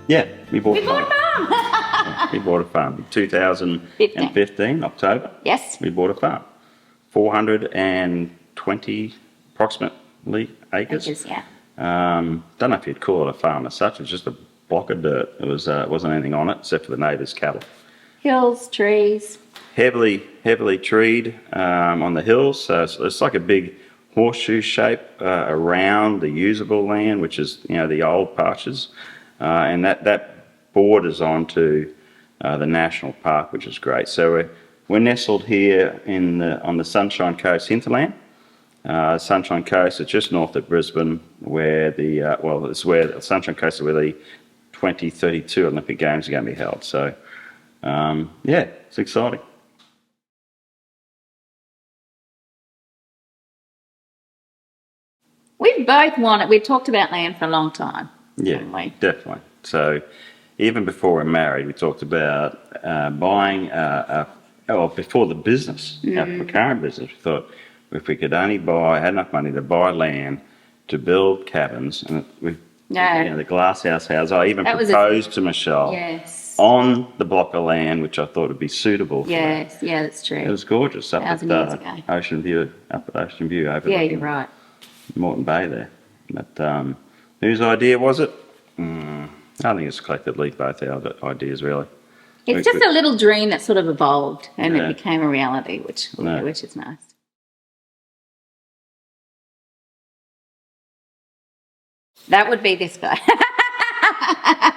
Yeah, we bought We a bought a farm. farm. We bought a farm in 2015, October. Yes. We bought a farm. 420 approximately acres. Acres, yeah. Don't know if you'd call it a farm as such. It was just a block of dirt. It wasn't anything on it except for the neighbours' cattle. Hills, trees. Heavily treed on the hills. So it's like a big horseshoe shape around the usable land, which is the old pastures, and that borders onto the national park, which is great. So we're nestled here on the Sunshine Coast hinterland. Sunshine Coast, it's just north of Brisbane, where it's where the Sunshine Coast is where the 2032 Olympic Games are going to be held. So, it's exciting. We both wanted, we talked about land for a long time. Yeah, definitely. So, even before we're married, we talked about buying, before the business, our current business, we thought if we could only had enough money to buy land to build cabins, and the glasshouse house. I even proposed to Michelle on the block of land which I thought would be suitable. Yes, yeah, that's true. It was gorgeous up at Ocean View over. Yeah, you're right. Moreton Bay there. But whose idea was it? I think it's collectively both our ideas, really. It's just a little dream that sort of evolved and it became a reality, which is nice. That would be this guy.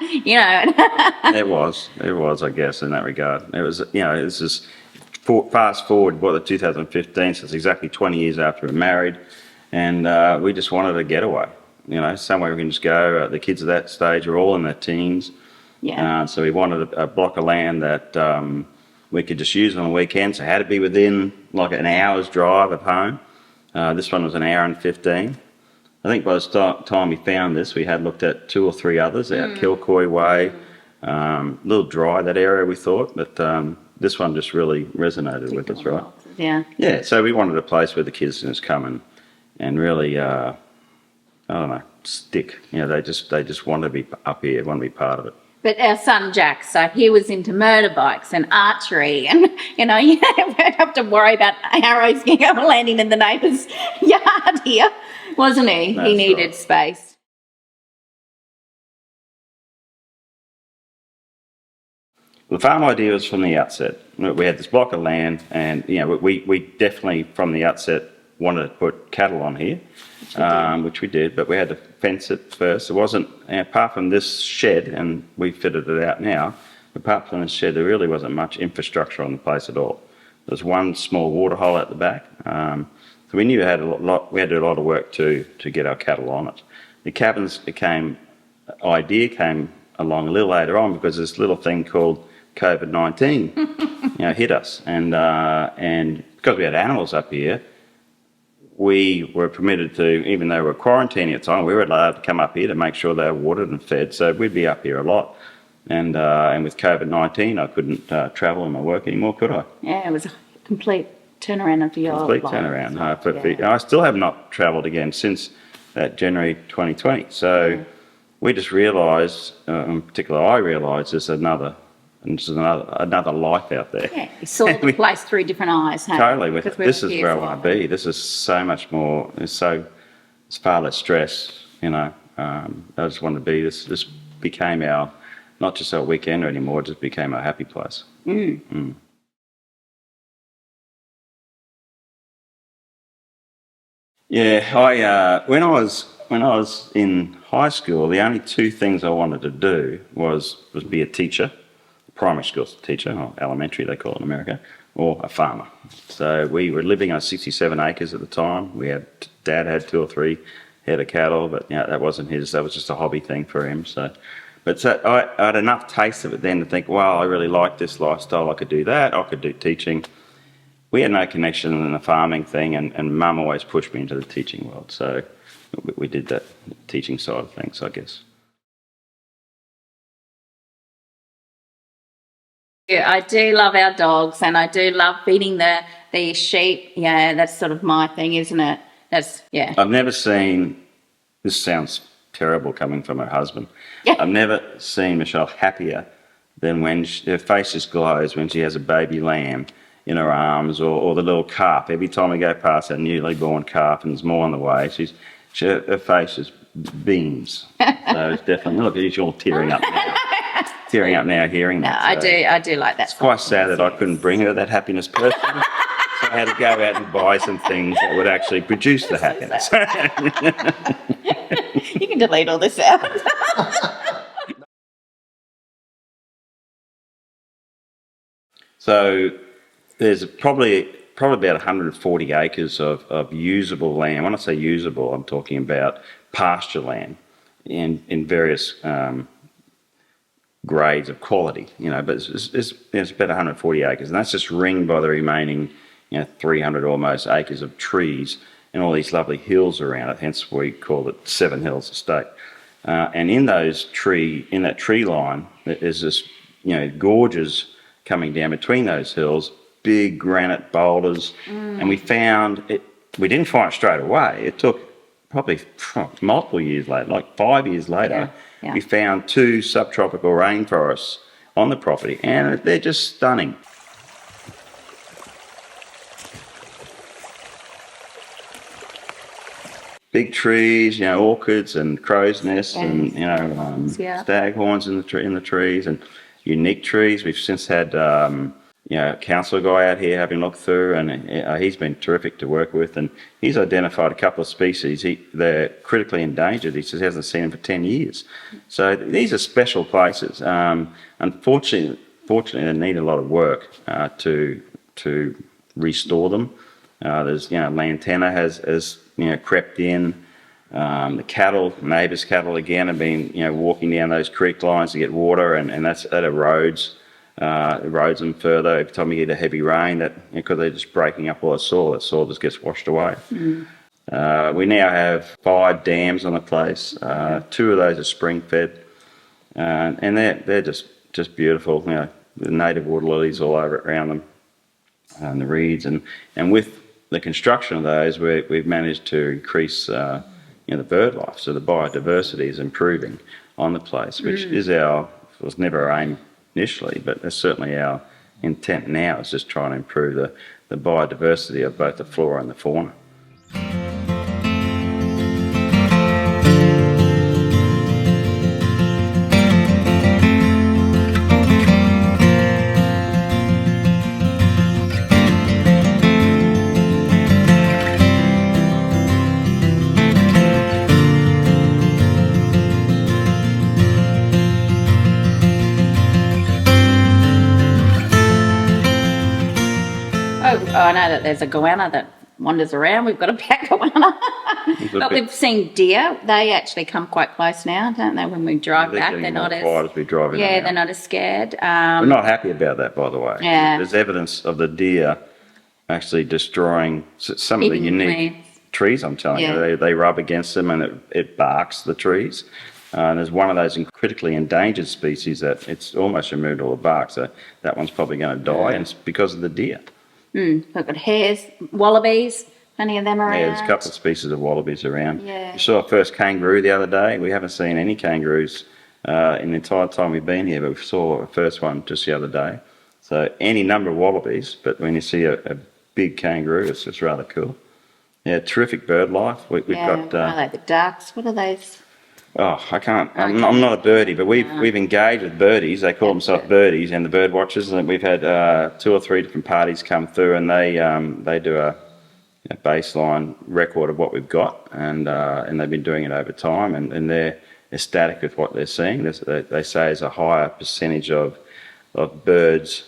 It was, I guess, in that regard. It was, this is fast forward, the 2015, so it's exactly 20 years after we're married, and we just wanted a getaway, somewhere we can just go. The kids at that stage are all in their teens. Yeah. So we wanted a block of land that we could just use on the weekends. So it had to be within like an hour's drive of home. This one was an hour and 15. I think by the time we found this, we had looked at 2 or 3 others out Kilcoy Way. A little dry, that area, we thought, but this one just really resonated with us, right? Yeah. Yeah, so we wanted a place where the kids can just come and really, stick. They just want to be up here, want to be part of it. But our son Jack, so he was into motorbikes and archery, and you don't have to worry about arrows landing in the neighbour's yard here, wasn't he? That's he needed right. space. The farm idea was from the outset. We had this block of land, and we definitely from the outset wanted to put cattle on here, which we did, but we had to fence it first. It wasn't, apart from this shed, and we fitted it out now, apart from this shed, there really wasn't much infrastructure on the place at all. There's one small water hole at the back, so we knew we had to do a lot of work to get our cattle on it. The cabins came along a little later on because this little thing called COVID-19 hit us, and because we had animals up here, we were permitted to, even though we were quarantining at the time, we were allowed to come up here to make sure they were watered and fed, so we'd be up here a lot. And with COVID-19, I couldn't travel in my work anymore, could I? Yeah, it was a complete turnaround of your life. Complete turnaround. I still have not travelled again since that January 2020. So we just realised, in particular I realised, there's another life out there. Yeah, you saw the place through different eyes. Hey? Totally. This is where I want to be. This is so much more. It's far less stress. I just want to be. This became not just our weekend anymore. It just became our happy place. Yeah, when I was in high school, the only 2 things I wanted to do was be a teacher. Primary school teacher, or elementary they call it in America, or a farmer. So we were living on 67 acres at the time. Dad had 2 or 3 head of cattle, but that wasn't his. That was just a hobby thing for him. So I had enough taste of it then to think, wow, I really like this lifestyle. I could do that. I could do teaching. We had no connection in the farming thing, and Mum always pushed me into the teaching world. So we did that teaching side of things, I guess. Yeah, I do love our dogs, and I do love feeding the sheep. Yeah, that's sort of my thing, isn't it? I've never seen. This sounds terrible coming from her husband. Yeah. I've never seen Michelle happier than when her face just glows when she has a baby lamb in her arms, or the little calf. Every time we go past that newly born calf, and there's more on the way, her face just beams. So it's definitely, look, she's all tearing up now. Tearing up now hearing No, that. So I do like that. it's quite sad that I couldn't bring her that happiness personally. So I had to go out and buy some things that would actually produce the happiness. You can delete all this out. So there's probably about 140 acres of usable land. When I say usable, I'm talking about pasture land in various grades of quality, but it's about 140 acres, and that's just ringed by the remaining 300 almost acres of trees and all these lovely hills around it, hence we call it Seven Hills Estate. And in that tree line, there's this gorges coming down between those hills, big granite boulders, and we found it. We didn't find it straight away. It took probably multiple years later, like 5 years later, we found 2 subtropical rainforests on the property, and they're just stunning. Big trees, orchids and crow's nests, and staghorns in the trees, and unique trees. We've since had a council guy out here having looked through, and he's been terrific to work with, and he's identified a couple of species. They're critically endangered. He says he hasn't seen them for 10 years. So these are special places. Unfortunately, they need a lot of work to restore them. There's lantana has crept in. The neighbours' cattle again have been walking down those creek lines to get water, and that erodes them further. Every time you get a heavy rain, because they're just breaking up all the soil just gets washed away. We now have 5 dams on the place. 2 of those are spring fed, and they're just beautiful. The native water lilies all over around them, and the reeds, and with the construction of those, we've managed to increase the bird life. So the biodiversity is improving on the place, which was never our aim initially, but that's certainly our intent now, is just trying to improve the biodiversity of both the flora and the fauna. Oh, I know that there's a goanna that wanders around. We've got a black goanna. But we've seen deer. They actually come quite close now, don't they? When we drive back, they're not as quiet as we drive in. Yeah, they're not as scared. We're not happy about that, by the way. Yeah. There's evidence of the deer actually destroying some of the unique trees. I'm telling you, they rub against them and it barks the trees. And there's one of those critically endangered species that it's almost removed all the bark, so that one's probably going to die, and it's because of the deer. We've got hares, wallabies, plenty of them around. Yeah, there's a couple of species of wallabies around. Yeah. We saw our first kangaroo the other day. We haven't seen any kangaroos in the entire time we've been here, but we saw the first one just the other day. So any number of wallabies, but when you see a big kangaroo, it's just rather cool. Yeah, terrific bird life. We've got. I like the ducks. What are those? Oh, I can't. I'm not a birdie, but we've engaged with birdies. They call themselves birdies, and the bird watchers. And we've had 2 or 3 different parties come through, and they do a baseline record of what we've got, and they've been doing it over time, and they're ecstatic with what they're seeing. They say there's a higher percentage of birds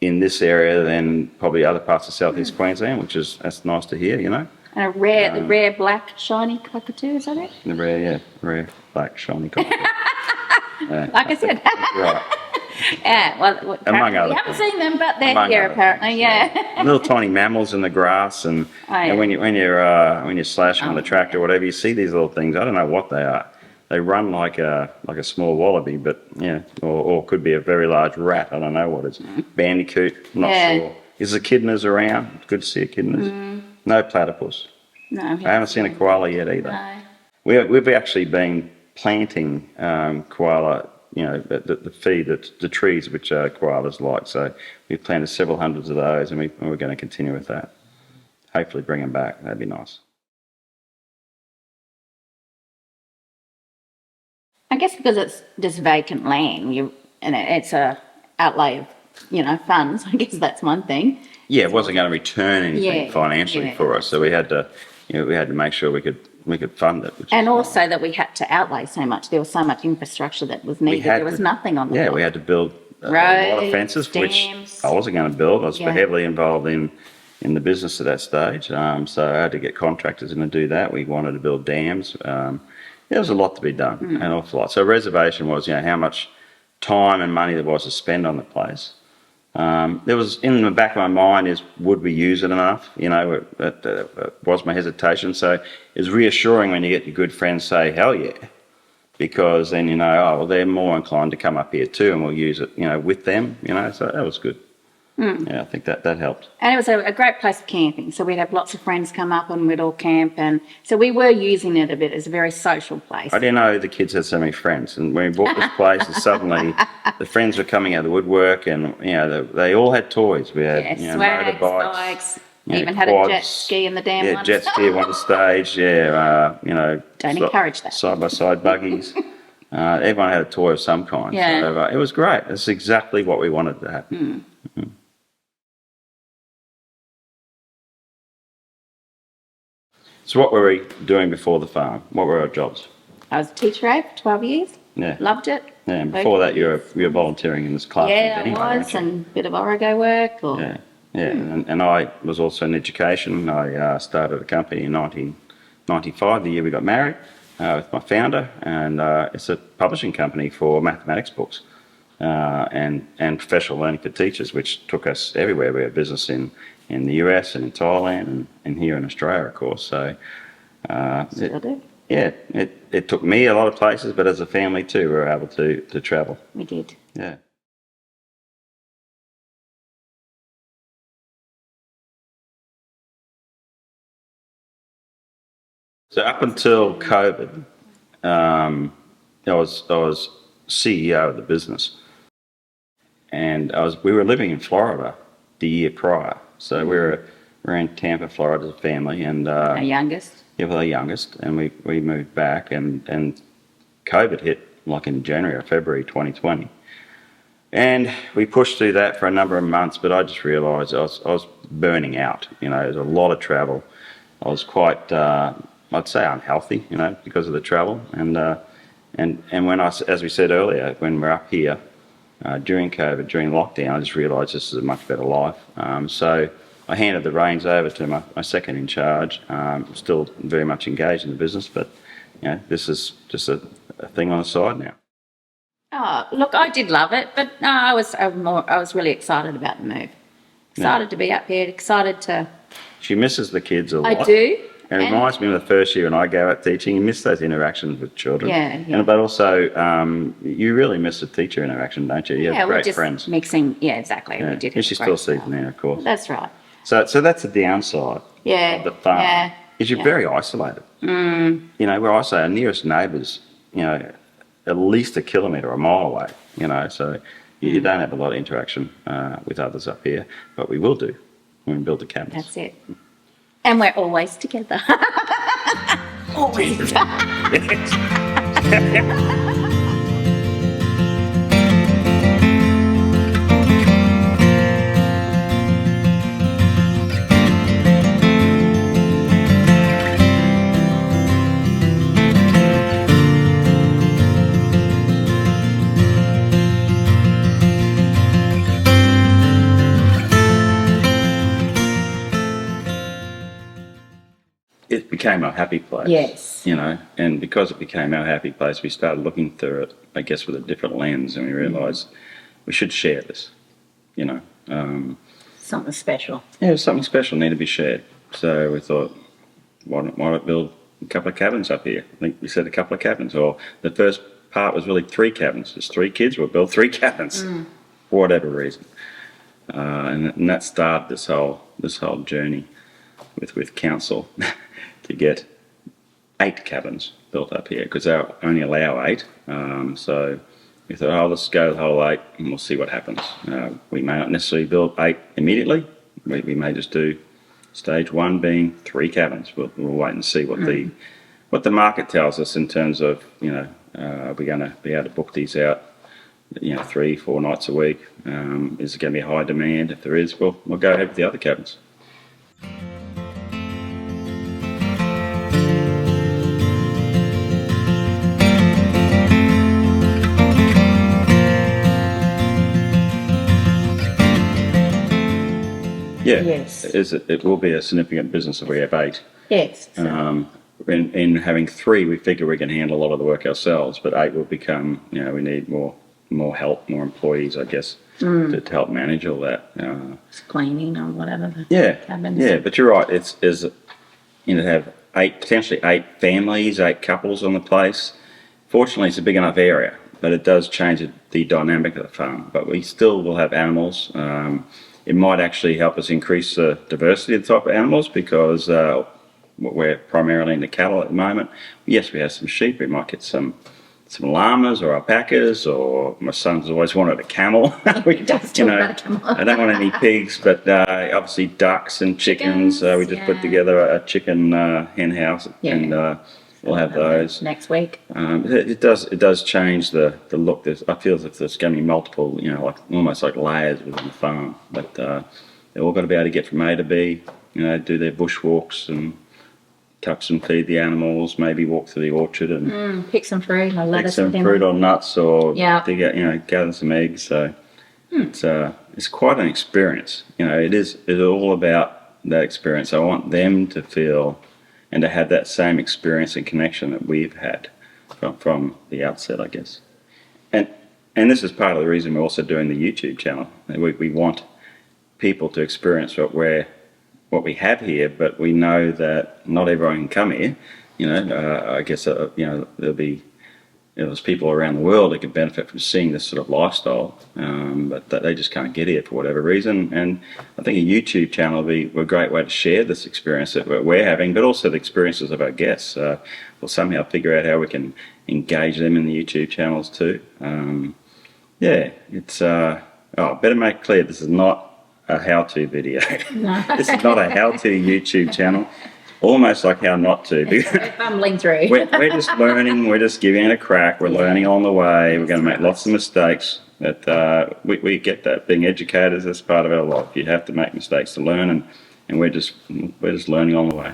in this area than probably other parts of southeast Queensland, that's nice to hear, And the rare black shiny cockatoo, is that it? The rare black shiny cockatoo. Like I said. Right. Yeah, well, Among other we haven't things. seen them, but they're here apparently. Yeah. Little tiny mammals in the grass, and when you're slashing on the tractor or whatever, you see these little things. I don't know what they are. They run like a small wallaby, but or could be a very large rat. I don't know what it is. Bandicoot. I'm not sure. Is echidnas around? Good to see echidnas. No platypus. No. I haven't seen a koala yet either. No. We've actually been planting koala, the feed, the trees which koalas like. So we've planted several hundreds of those, and we're going to continue with that. Hopefully bring them back. That'd be nice. I guess because it's just vacant land, and it's a outlay of, funds. I guess that's one thing. Yeah, it wasn't going to return anything financially for us, so we had to, make sure we could fund it. And also that we had to outlay so much. There was so much infrastructure that was needed. There was nothing on the block. We had to build a lot of fences, dams. which I wasn't going to build. I was heavily involved in the business at that stage, so I had to get contractors in to do that. We wanted to build dams. There was a lot to be done, an awful lot. So reservation was, how much time and money there was to spend on the place. There was, in the back of my mind, is would we use it enough? That was my hesitation. So it's reassuring when you get your good friends say, hell yeah, because then they're more inclined to come up here too, and we'll use it, with them, so that was good. Yeah, I think that helped. And it was a great place for camping. So we'd have lots of friends come up and we'd all camp. And so we were using it a bit as a very social place. I didn't know the kids had so many friends. And when we bought this place, and suddenly the friends were coming out of the woodwork, and, they all had toys. We had, swags, motorbikes. bikes, even had quads, a jet ski in the dam. Yeah, jet ski at one stage. Yeah, Don't encourage that. Side-by-side buggies. Everyone had a toy of some kind. Yeah. So, it was great. It's exactly what we wanted to happen. Mm-hmm. So what were we doing before the farm? What were our jobs? I was a teacher for 12 years. Yeah. Loved it. Yeah, and before that you were volunteering in this class. Yeah, I was, and a bit of Origo work. And I was also in education. I started a company in 1995, the year we got married, with my founder, and it's a publishing company for mathematics books and professional learning for teachers, which took us everywhere. We had business in the US and in Thailand and here in Australia, of course. So, Still do. Yeah, it took me a lot of places, but as a family too, we were able to travel. We did. Yeah. So up until COVID, I was CEO of the business, and we were living in Florida the year prior. So we were in Tampa, Florida, as a family, and Our youngest. Yeah, well, our youngest, and we moved back, and COVID hit like in January or February 2020, and we pushed through that for a number of months. But I just realised I was burning out. There's a lot of travel. I was quite, I'd say, unhealthy, because of the travel, and when as we said earlier, when we're up here during COVID, during lockdown, I just realised this is a much better life. So I handed the reins over to my second in charge. Still very much engaged in the business, but this is just a thing on the side now. Oh, look, I did love it, but no, I was really excited about the move. Excited to be up here. Excited to. She misses the kids a lot. I do. And it reminds me of the first year when I go out teaching. You miss those interactions with children. Yeah. But also, you really miss the teacher interaction, don't you? You have great just friends. mixing. Yeah, exactly. Yeah. We did. And she still sees them there, of course. That's right. So that's the downside of the farm. Yeah. Is you're very isolated. Where I say our nearest neighbours, at least a kilometre or a mile away. So you don't have a lot of interaction with others up here, but we will do when we build the cabins. That's it. And we're always together. Always. It became our happy place. Yes. And because it became our happy place, we started looking through it, I guess, with a different lens, and we realised we should share this, Something special. Yeah, something special needed to be shared. So we thought, why not build a couple of cabins up here? I think we said a couple of cabins, or the first part was really 3 cabins. There's 3 kids, we'll build 3 cabins, for whatever reason. And that started this whole journey with council to get 8 cabins built up here because they only allow 8. So we thought, oh, let's go the whole 8 and we'll see what happens. We may not necessarily build 8 immediately. We may just do stage 1 being 3 cabins. We'll wait and see what the market tells us in terms of, are we going to be able to book these out, 3-4 nights a week? Is it going to be high demand? If there is, we'll go ahead with the other cabins. Yeah, Yes. It will be a significant business if we have 8. Yes. In having 3, we figure we can handle a lot of the work ourselves, but 8 will become, we need more help, more employees, I guess, to help manage all that. Cleaning or whatever. Cabins. Yeah, but you're right. It's to have potentially 8 families, 8 couples on the place. Fortunately, it's a big enough area, but it does change the dynamic of the farm. But we still will have animals. It might actually help us increase the diversity of the type of animals because we're primarily into cattle at the moment. Yes, we have some sheep. We might get some llamas or alpacas, or my son's always wanted a camel. He does talk about a camel. I don't want any pigs, but obviously ducks and chickens. We just put together a chicken hen house, and we'll have those next week. It does change the look. I feel as if there's going to be multiple, almost like layers within the farm. But they've all got to be able to get from A to B. Do their bushwalks and touch and feed the animals. Maybe walk through the orchard and pick some fruit or lettuce. Pick some fruit or nuts, or dig out, gather some eggs. So it's quite an experience. It's all about that experience. I want them to feel and to have that same experience and connection that we've had from the outset, I guess. And this is part of the reason we're also doing the YouTube channel. We want people to experience what we have here, but we know that not everyone can come here. I guess there's people around the world that can benefit from seeing this sort of lifestyle, but they just can't get here for whatever reason. And I think a YouTube channel will be a great way to share this experience that we're having, but also the experiences of our guests. We'll somehow figure out how we can engage them in the YouTube channels too. It's better make it clear, this is not a how-to video. No. This is not a how-to YouTube channel. Almost like how not to. We're fumbling through. we're just learning. We're just giving it a crack. We're learning on the way. We're going to make lots of mistakes. But we get that. Being educators, that's part of our life. You have to make mistakes to learn, and we're just learning on the way.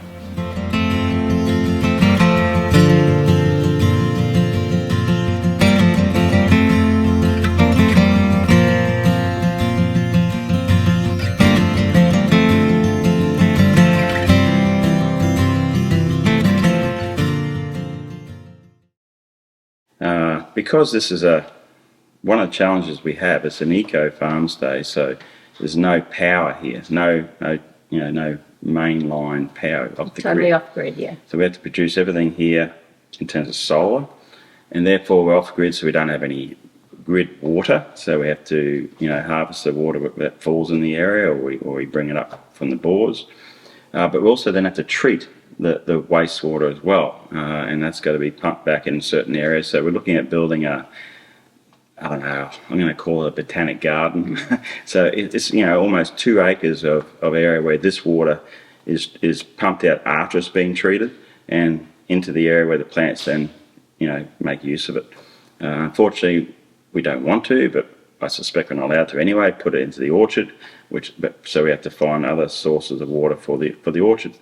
Because this is one of the challenges we have, it's an eco-farmstay, so there's no power here, no mainline power off the grid. Totally off grid, yeah. So we have to produce everything here in terms of solar, and therefore we're off grid, so we don't have any grid water. So we have to harvest the water that falls in the area, or we bring it up from the bores. But we also then have to treat the wastewater as well, and that's got to be pumped back in certain areas. So we're looking at building I'm going to call it a botanic garden. So it's almost 2 acres of area where this water is pumped out after it's being treated and into the area where the plants then make use of it. Unfortunately, we don't want to, but I suspect we're not allowed to anyway. Put it into the orchard, so we have to find other sources of water for the orchard.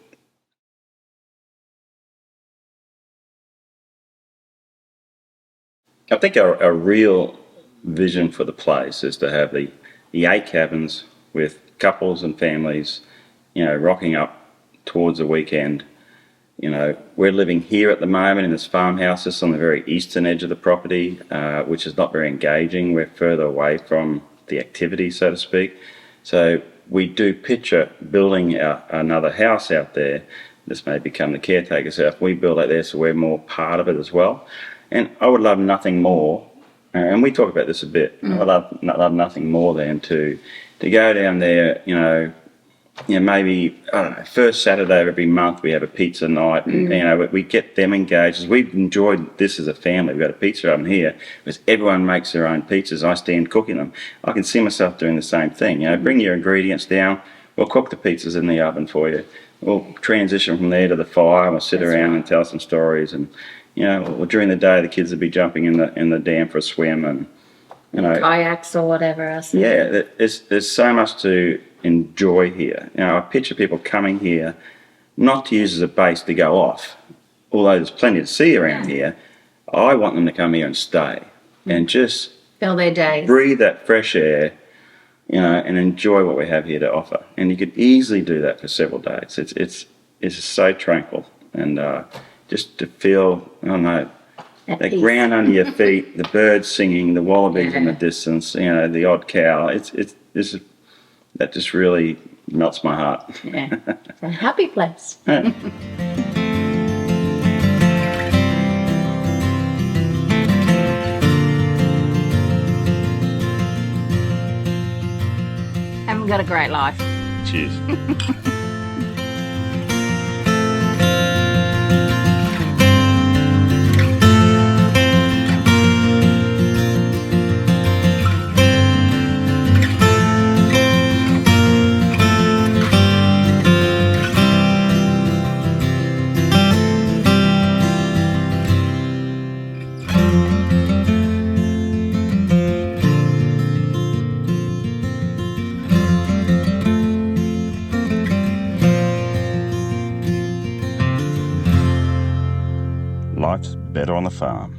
I think our real vision for the place is to have the 8 cabins with couples and families, rocking up towards the weekend. We're living here at the moment in this farmhouse, just on the very eastern edge of the property, which is not very engaging. We're further away from the activity, so to speak. So we do picture building another house out there. This may become the caretaker's house. We build out there so we're more part of it as well. And I would love nothing more, and we talk about this a bit, I would love nothing more than to go down there, maybe, I don't know, first Saturday of every month we have a pizza night, and we get them engaged. We've enjoyed this as a family. We've got a pizza oven here because everyone makes their own pizzas. I stand cooking them. I can see myself doing the same thing. Bring your ingredients down. We'll cook the pizzas in the oven for you. We'll transition from there to the fire. We'll sit around and tell some stories, and during the day the kids will be jumping in the dam for a swim, and kayaks or whatever else. yeah, there's so much to enjoy here. I picture people coming here not to use as a base to go off, although there's plenty to see around here. I want them to come here and stay and just fill their days, breathe that fresh air, and enjoy what we have here to offer. And you could easily do that for several days. It's so tranquil, and just to feel, I don't know, the ground under your feet, the birds singing, the wallabies in the distance, the odd cow. That just really melts my heart. Yeah, it's a happy place. Haven't got a great life. Cheers. Life's better on the farm.